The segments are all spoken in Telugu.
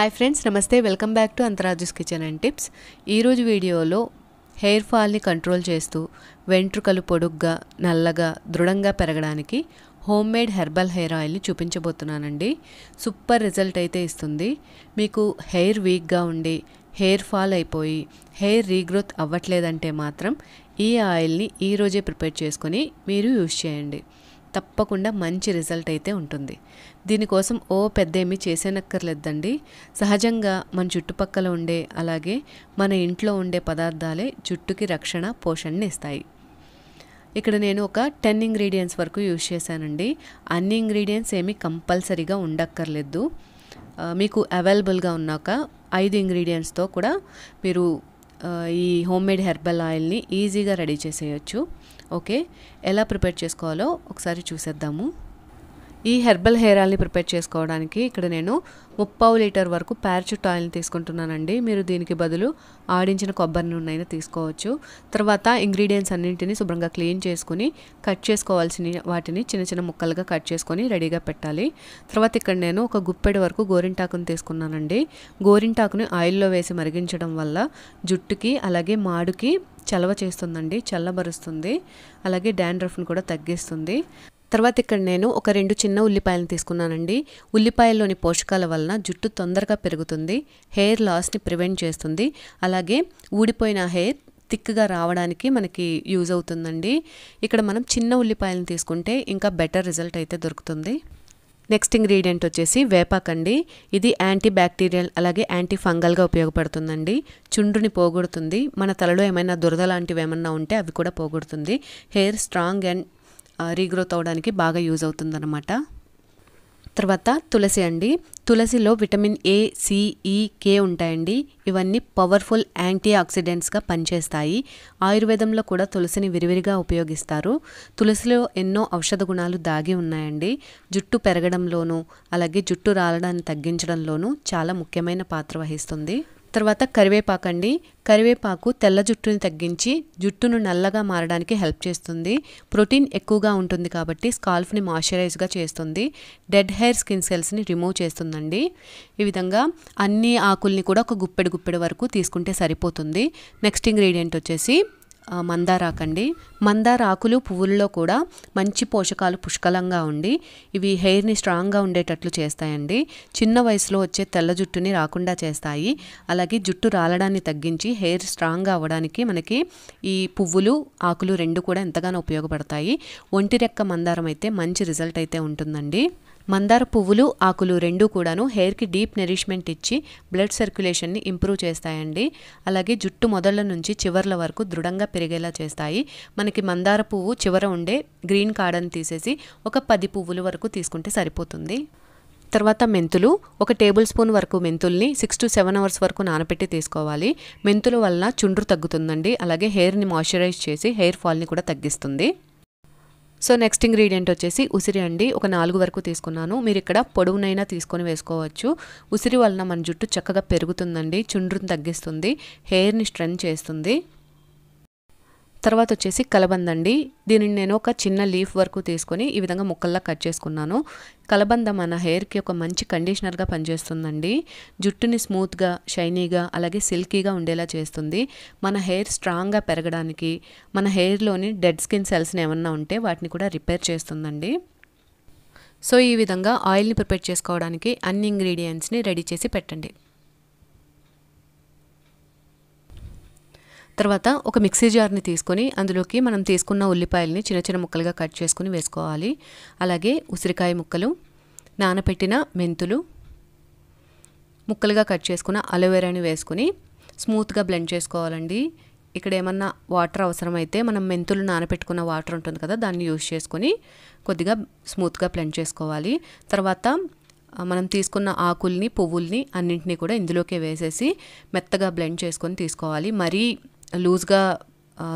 హాయ్ ఫ్రెండ్స్, నమస్తే. Welcome back to అంతరాజుస్ kitchen and tips. ఈరోజు వీడియోలో హెయిర్ ఫాల్ని కంట్రోల్ చేస్తూ వెంట్రుకలు పొడుగ్గా, నల్లగా, దృఢంగా పెరగడానికి హోమ్ మేడ్ హెర్బల్ హెయిర్ ఆయిల్ని చూపించబోతున్నానండి. సూపర్ రిజల్ట్ అయితే ఇస్తుంది. మీకు హెయిర్ వీక్గా ఉండి హెయిర్ ఫాల్ అయిపోయి హెయిర్ రీగ్రోత్ అవ్వట్లేదంటే మాత్రం ఈ ఆయిల్ని ఈరోజే ప్రిపేర్ చేసుకొని మీరు యూజ్ చేయండి. తప్పకుండా మంచి రిజల్ట్ అయితే ఉంటుంది. దీనికోసం పెద్ద ఏమీ చేసేనక్కర్లేదండి. సహజంగా మన చుట్టుపక్కల ఉండే అలాగే మన ఇంట్లో ఉండే పదార్థాలే జుట్టుకి రక్షణ, పోషణని ఇస్తాయి. ఇక్కడ నేను ఒక 10 ఇంగ్రీడియంట్స్ వరకు యూజ్ చేశానండి. అన్ని ఇంగ్రీడియంట్స్ ఏమీ కంపల్సరీగా ఉండక్కర్లేదు. మీకు అవైలబుల్గా ఉన్నాక 5 ఇంగ్రీడియంట్స్తో కూడా మీరు ఈ హోమ్ మేడ్ హెర్బల్ ఆయిల్ని ఈజీగా రెడీ చేసేయచ్చు. ఓకే, ఎలా ప్రిపేర్ చేసుకోవాలో ఒకసారి చూసేద్దాము. ఈ హెర్బల్ హెయిర్ ఆయిల్ని ప్రిపేర్ చేసుకోవడానికి ఇక్కడ నేను 30 లీటర్ వరకు ప్యారచూట్ ఆయిల్ని తీసుకుంటున్నానండి. మీరు దీనికి బదులు ఆడించిన కొబ్బరి నూనె తీసుకోవచ్చు. తర్వాత ఇంగ్రీడియంట్స్ అన్నింటినీ శుభ్రంగా క్లీన్ చేసుకుని కట్ చేసుకోవాల్సిన వాటిని చిన్న చిన్న ముక్కలుగా కట్ చేసుకొని రెడీగా పెట్టాలి. తర్వాత ఇక్కడ నేను ఒక గుప్పెడు వరకు గోరింటాకుని తీసుకున్నానండి. గోరింటాకుని ఆయిల్లో వేసి మరిగించడం వల్ల జుట్టుకి అలాగే మాడుకి చలవ చేస్తుందండి, చల్లబరుస్తుంది. అలాగే డాండ్రఫ్ని కూడా తగ్గిస్తుంది. తర్వాత ఇక్కడ నేను ఒక 2 చిన్న ఉల్లిపాయలను తీసుకున్నానండి. ఉల్లిపాయల్లోని పోషకాల వలన జుట్టు తొందరగా పెరుగుతుంది, హెయిర్ లాస్ని ప్రివెంట్ చేస్తుంది. అలాగే ఊడిపోయిన హెయిర్ థిక్గా రావడానికి మనకి యూజ్ అవుతుందండి. ఇక్కడ మనం చిన్న ఉల్లిపాయలను తీసుకుంటే ఇంకా బెటర్ రిజల్ట్ అయితే దొరుకుతుంది. నెక్స్ట్ ఇంగ్రీడియంట్ వచ్చేసి వేపాకండి. ఇది యాంటీ బ్యాక్టీరియల్ అలాగే యాంటీ ఫంగల్గా ఉపయోగపడుతుందండి. చుండ్రుని పోగొడుతుంది. మన తలలో ఏమైనా దురద లాంటివి ఏమన్నా ఉంటే అవి కూడా పోగొడుతుంది. హెయిర్ స్ట్రాంగ్ అండ్ రీగ్రోత్ అవడానికి బాగా యూజ్ అవుతుందన్నమాట. తర్వాత తులసి అండి. తులసిలో విటమిన్ ఏ, సి, ఈ, కే ఉంటాయండి. ఇవన్నీ పవర్ఫుల్ యాంటీ ఆక్సిడెంట్స్గా పనిచేస్తాయి. ఆయుర్వేదంలో కూడా తులసిని విరివిరిగా ఉపయోగిస్తారు. తులసిలో ఎన్నో ఔషధ గుణాలు దాగి ఉన్నాయండి. జుట్టు పెరగడంలోనూ అలాగే జుట్టు రాలడాన్ని తగ్గించడంలోనూ చాలా ముఖ్యమైన పాత్ర వహిస్తుంది. తర్వాత కరివేపాకు అండి. కరివేపాకు తెల్ల జుట్టుని తగ్గించి జుట్టును నల్లగా మారడానికి హెల్ప్ చేస్తుంది. ప్రోటీన్ ఎక్కువగా ఉంటుంది కాబట్టి స్కాల్ఫ్ని మాయిశ్చరైజ్గా చేస్తుంది. డెడ్ హెయిర్ స్కిన్ సెల్స్ని రిమూవ్ చేస్తుందండి. ఈ విధంగా అన్ని ఆకుల్ని కూడా ఒక గుప్పెడు వరకు తీసుకుంటే సరిపోతుంది. నెక్స్ట్ ఇంగ్రీడియంట్ వచ్చేసి మందారాకండి. మందార ఆకులు, పువ్వుల్లో కూడా మంచి పోషకాలు పుష్కలంగా ఉండి ఇవి హెయిర్ని స్ట్రాంగ్గా ఉండేటట్లు చేస్తాయండి. చిన్న వయసులో వచ్చే తెల్ల జుట్టుని రాకుండా చేస్తాయి. అలాగే జుట్టు రాలడాన్ని తగ్గించి హెయిర్ స్ట్రాంగ్గా అవ్వడానికి మనకి ఈ పువ్వులు, ఆకులు రెండు కూడా ఎంతగానో ఉపయోగపడతాయి. ఒంటి రెక్క మందారం అయితే మంచి రిజల్ట్ అయితే ఉంటుందండి. మందార పువ్వులు, ఆకులు రెండూ కూడాను హెయిర్కి డీప్ నరిష్మెంట్ ఇచ్చి బ్లడ్ సర్క్యులేషన్ని ఇంప్రూవ్ చేస్తాయండి. అలాగే జుట్టు మొదళ్ళ నుంచి చివర్ల వరకు దృఢంగా పెరిగేలా చేస్తాయి. మనకి మందార పువ్వు చివర ఉండే గ్రీన్ కాడని తీసేసి ఒక 10 పువ్వుల వరకు తీసుకుంటే సరిపోతుంది. తర్వాత మెంతులు. ఒక టేబుల్ స్పూన్ వరకు మెంతుల్ని 6 to 7 hours వరకు నానబెట్టి తీసుకోవాలి. మెంతుల వలన చుండ్రు తగ్గుతుందండి. అలాగే హెయిర్ని మాయిశ్చరైజ్ చేసి హెయిర్ ఫాల్ని కూడా తగ్గిస్తుంది. సో నెక్స్ట్ ఇంగ్రీడియంట్ వచ్చేసి ఉసిరి అండి. ఒక 4 వరకు తీసుకున్నాను. మీరు ఇక్కడ పొడవునైనా తీసుకొని వేసుకోవచ్చు. ఉసిరి వలన మన జుట్టు చక్కగా పెరుగుతుందండి, చుండ్రుని తగ్గిస్తుంది, హెయిర్ని స్ట్రెంగ్ చేస్తుంది. తర్వాత వచ్చేసి కలబంద అండి. దీనిని నేను ఒక చిన్న లీఫ్ వరకు తీసుకొని ఈ విధంగా ముక్కల్లా కట్ చేసుకున్నాను. కలబంద మన హెయిర్కి ఒక మంచి కండిషనర్గా పనిచేస్తుందండి. జుట్టుని స్మూత్గా, షైనీగా అలాగే సిల్కీగా ఉండేలా చేస్తుంది. మన హెయిర్ స్ట్రాంగ్గా పెరగడానికి, మన హెయిర్లోని డెడ్ స్కిన్ సెల్స్ని ఏమన్నా ఉంటే వాటిని కూడా రిపేర్ చేస్తుందండి. సో ఈ విధంగా ఆయిల్ని ప్రిపేర్ చేసుకోవడానికి అన్ని ఇంగ్రీడియంట్స్ని రెడీ చేసి పెట్టండి. తర్వాత ఒక మిక్సీ జార్ని తీసుకొని అందులోకి మనం తీసుకున్న ఉల్లిపాయలని చిన్న చిన్న ముక్కలుగా కట్ చేసుకుని వేసుకోవాలి. అలాగే ఉసిరికాయ ముక్కలు, నానబెట్టిన మెంతులు, ముక్కలుగా కట్ చేసుకున్న అలోవెరాని వేసుకుని స్మూత్గా బ్లెండ్ చేసుకోవాలండి. ఇక్కడ ఏమన్నా వాటర్ అవసరమైతే మనం మెంతులు నానబెట్టుకున్న వాటర్ ఉంటుంది కదా, దాన్ని యూజ్ చేసుకొని కొద్దిగా స్మూత్గా బ్లెండ్ చేసుకోవాలి. తర్వాత మనం తీసుకున్న ఆకుల్ని, పువ్వుల్ని అన్నింటినీ కూడా ఇందులోకే వేసేసి మెత్తగా బ్లెండ్ చేసుకొని తీసుకోవాలి. మరీ లూజ్గా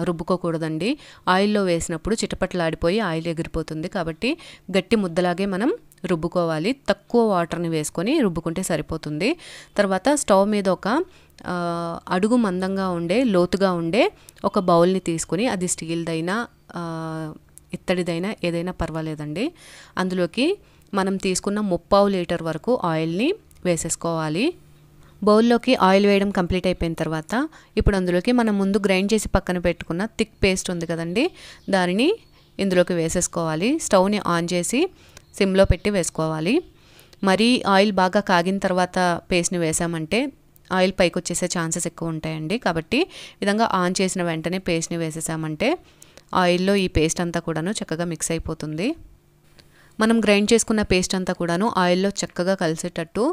రుబ్బుకోకూడదండి. ఆయిల్లో వేసినప్పుడు చిటపటలాడిపోయి ఆయిల్ ఎగిరిపోతుంది. కాబట్టి గట్టి ముద్దలాగే మనం రుబ్బుకోవాలి. తక్కువ వాటర్ని వేసుకొని రుబ్బుకుంటే సరిపోతుంది. తర్వాత స్టవ్ మీద ఒక అడుగు మందంగా ఉండే, లోతుగా ఉండే ఒక బౌల్ని తీసుకొని, అది స్టీల్దైనా ఇత్తడిదైనా ఏదైనా పర్వాలేదండి, అందులోకి మనం తీసుకున్న 30 లీటర్ వరకు ఆయిల్ని వేసేసుకోవాలి. బౌల్లోకి ఆయిల్ వేయడం కంప్లీట్ అయిపోయిన తర్వాత ఇప్పుడు అందులోకి మనం ముందు గ్రైండ్ చేసి పక్కన పెట్టుకున్న థిక్ పేస్ట్ ఉంది కదండి, దానిని ఇందులోకి వేసేసుకోవాలి. స్టవ్ని ఆన్ చేసి సిమ్లో పెట్టి వేసుకోవాలి. మరీ ఆయిల్ బాగా కాగిన తర్వాత పేస్ట్ని వేసామంటే ఆయిల్ పైకి వచ్చేసే ఛాన్సెస్ ఎక్కువ ఉంటాయండి. కాబట్టి ఈ విధంగా ఆన్ చేసిన వెంటనే పేస్ట్ని వేసేసామంటే ఆయిల్లో ఈ పేస్ట్ అంతా కూడాను చక్కగా మిక్స్ అయిపోతుంది. మనం గ్రైండ్ చేసుకున్న పేస్ట్ అంతా కూడాను ఆయిల్లో చక్కగా కలిసేటట్టు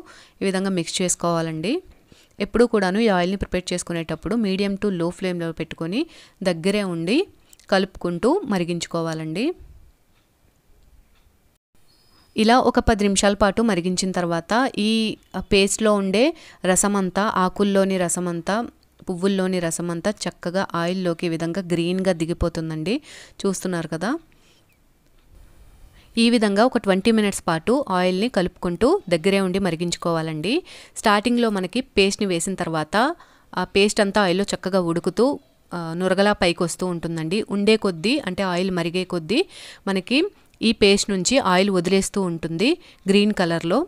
ఈ విధంగా మిక్స్ చేసుకోవాలండి. ఎప్పుడూ కూడాను ఈ ఆయిల్ని ప్రిపేర్ చేసుకునేటప్పుడు మీడియం టు లో ఫ్లేమ్లో పెట్టుకొని దగ్గరే ఉండి కలుపుకుంటూ మరిగించుకోవాలండి. ఇలా ఒక 10 నిమిషాల పాటు మరిగించిన తర్వాత ఈ పేస్ట్లో ఉండే రసమంతా, ఆకుల్లోని రసమంతా, పువ్వుల్లోని రసమంతా చక్కగా ఆయిల్లోకి ఈ విధంగా గ్రీన్గా దిగిపోతుందండి. చూస్తున్నారు కదా. ఈ విధంగా ఒక 20 మినిట్స్ పాటు ఆయిల్ని కలుపుకుంటూ దగ్గరే ఉండి మరిగించుకోవాలండి. స్టార్టింగ్లో మనకి పేస్ట్ని వేసిన తర్వాత ఆ పేస్ట్ అంతా ఆయిల్లో చక్కగా ఉడుకుతూ నురగలా పైకి వస్తూ ఉంటుందండి. ఉండే కొద్దీ అంటే ఆయిల్ మరిగే కొద్దీ మనకి ఈ పేస్ట్ నుంచి ఆయిల్ వదిలేస్తూ ఉంటుంది గ్రీన్ కలర్లో.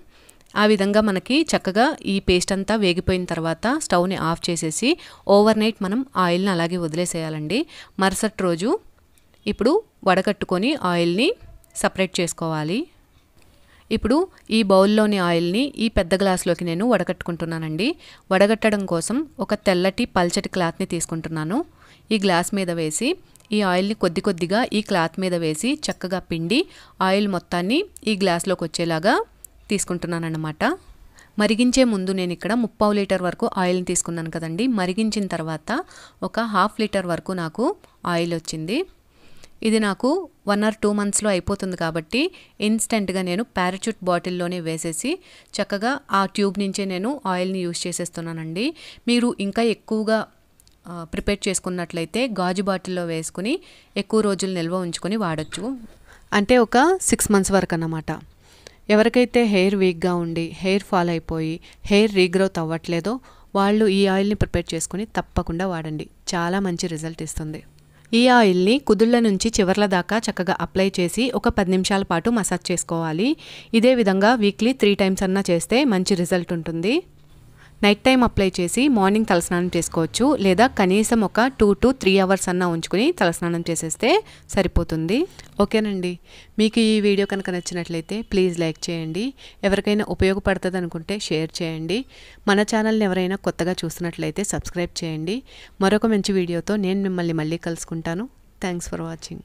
ఆ విధంగా మనకి చక్కగా ఈ పేస్ట్ అంతా వేగిపోయిన తర్వాత స్టవ్ని ఆఫ్ చేసేసి ఓవర్ నైట్ మనం ఆయిల్ని అలాగే వదిలేసేయాలండి. మరుసటి రోజు ఇప్పుడు వడకట్టుకొని ఆయిల్ని సపరేట్ చేసుకోవాలి. ఇప్పుడు ఈ బౌల్లోని ఆయిల్ని ఈ పెద్ద గ్లాస్లోకి నేను వడకట్టుకుంటున్నానండి. వడగట్టడం కోసం ఒక తెల్లటి పల్చటి క్లాత్ని తీసుకుంటున్నాను. ఈ గ్లాస్ మీద వేసి ఈ ఆయిల్ని కొద్ది కొద్దిగా ఈ క్లాత్ మీద వేసి చక్కగా పిండి ఆయిల్ మొత్తాన్ని ఈ గ్లాస్లోకి వచ్చేలాగా తీసుకుంటున్నాను అన్నమాట. మరిగించే ముందు నేను ఇక్కడ 3/4 లీటర్ వరకు ఆయిల్ని తీసుకున్నాను కదండి. మరిగించిన తర్వాత ఒక 1/2 లీటర్ వరకు నాకు ఆయిల్ వచ్చింది. ఇది నాకు 1 or 2 మంత్స్లో అయిపోతుంది కాబట్టి ఇన్స్టెంట్గా నేను పారాచూట్ బాటిల్లోనే వేసేసి చక్కగా ఆ ట్యూబ్ నుంచే నేను ఆయిల్ని యూజ్ చేసేస్తున్నానండి. మీరు ఇంకా ఎక్కువగా ప్రిపేర్ చేసుకున్నట్లయితే గాజు బాటిల్లో వేసుకుని ఎక్కువ రోజులు నిల్వ ఉంచుకొని వాడచ్చు. అంటే ఒక 6 మంత్స్ వరకు అన్నమాట. ఎవరికైతే హెయిర్ వీక్గా ఉండి హెయిర్ ఫాల్ అయిపోయి హెయిర్ రీగ్రోత్ అవ్వట్లేదో వాళ్ళు ఈ ఆయిల్ని ప్రిపేర్ చేసుకుని తప్పకుండా వాడండి. చాలా మంచి రిజల్ట్ ఇస్తుంది. ఈ ఆయిల్ని కుదుళ్ళ నుంచి చివర్ల దాకా చక్కగా అప్లై చేసి ఒక 10 నిమిషాల పాటు మసాజ్ చేసుకోవాలి. ఇదే విధంగా వీక్లీ 3 టైమ్స్ అన్నా చేస్తే మంచి రిజల్ట్ ఉంటుంది. నైట్ టైం అప్లై చేసి మార్నింగ్ తలస్నానం చేసుకోవచ్చు, లేదా కనీసం ఒక 2 to 3 అవర్స్ అన్నా ఉంచుకొని తలస్నానం చేసేస్తే సరిపోతుంది. ఓకేనండి. మీకు ఈ వీడియో కనుక నచ్చినట్లయితే ప్లీజ్ లైక్ చేయండి. ఎవరికైనా ఉపయోగపడుతుంది అనుకుంటే షేర్ చేయండి. మన ఛానల్ని ఎవరైనా కొత్తగా చూస్తున్నట్లయితే సబ్స్క్రైబ్ చేయండి. మరొక మంచి వీడియోతో నేను మిమ్మల్ని మళ్ళీ కలుసుకుంటాను. Thanks for watching.